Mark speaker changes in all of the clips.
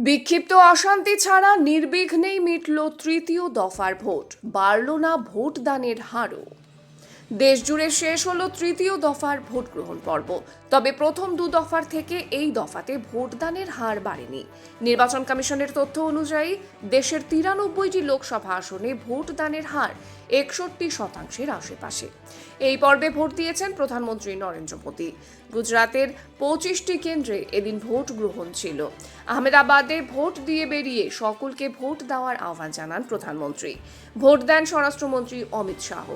Speaker 1: বিক্ষিপ্ত অশান্তি ছাড়া নির্বিঘ্নেই মিটল তৃতীয় দফার ভোট, বাড়ল না ভোটদানের হারও। দেশজুড়ে শেষ হলো তৃতীয় দফার ভোট গ্রহণ পর্ব। তবে প্রথম দু দফার থেকে এই দফাতে ভোটদানের হার বাড়েনি। নির্বাচন কমিশনের তথ্য অনুযায়ী দেশের ৯৩টি লোকসভা আসনে ভোটদানের হার ৬১% আশেপাশে। এই পর্বে ভোট দিয়েছেন প্রধানমন্ত্রী নরেন্দ্র মোদী। গুজরাতের ২৫টি কেন্দ্রে এদিন ভোট গ্রহণ ছিল। আহমেদাবাদে ভোট দিয়ে বেরিয়ে সকলকে ভোট দেওয়ার আহ্বান জানান প্রধানমন্ত্রী। ভোট দেন স্বরাষ্ট্রমন্ত্রী অমিত শাহ।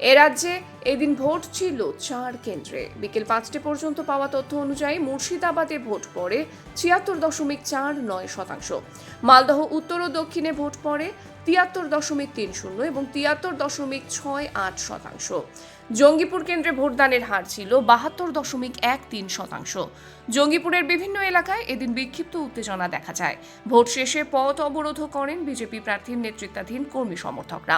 Speaker 1: এ রাজ্যে এদিন ভোট ছিল ৪ কেন্দ্রে। বিকেল ৫টে পর্যন্ত পাওয়া তথ্য অনুযায়ী মুর্শিদাবাদে ভোট পড়ে ৭৬.৪৯%। মালদহ উত্তর ও দক্ষিণে ভোট পড়ে ৭৩.৩০ এবং ৭৩.৬৮%। জঙ্গিপুর কেন্দ্রে ভোটদানের হার ছিল ৭২.১৩%। জঙ্গিপুরের বিভিন্ন এলাকায় এদিন বিক্ষিপ্ত উত্তেজনা দেখা যায়। ভোট শেষে পথ অবরোধ করেন বিজেপি প্রার্থীর নেতৃত্বাধীন কর্মী সমর্থকরা।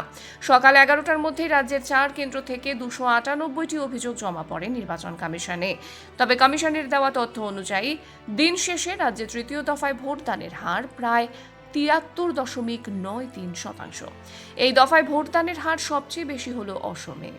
Speaker 1: সকাল ১১টার মধ্যে রাজ্যের ৪ কেন্দ্র থেকে ২৯৮টি অভিযোগ জমা পড়ে নির্বাচন কমিশনে। তবে কমিশনের দেওয়া তথ্য অনুযায়ী দিন শেষে রাজ্যে তৃতীয় দফায় ভোটদানের হার প্রায় ৭৩.৯৩%। এই দফায় ভোটদানের হার সবচেয়ে বেশি হলো অসমে।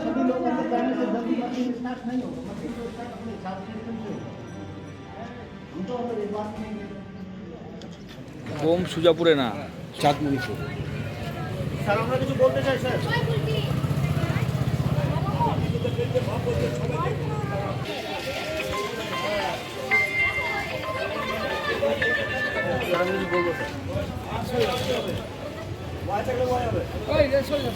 Speaker 2: सभी लोग अंदर जाने से जल्दी मशीन स्टार्ट नहीं होगा, मशीन तो स्टार्ट होने साथ में हम तो अंदर एक बात नहीं
Speaker 3: হোম সুজাপুরে না চাঁদমুড়িতে।
Speaker 2: স্যার আমরা কিছু বলতে চাই স্যার। আমি বলবো স্যার। ওই রে সরে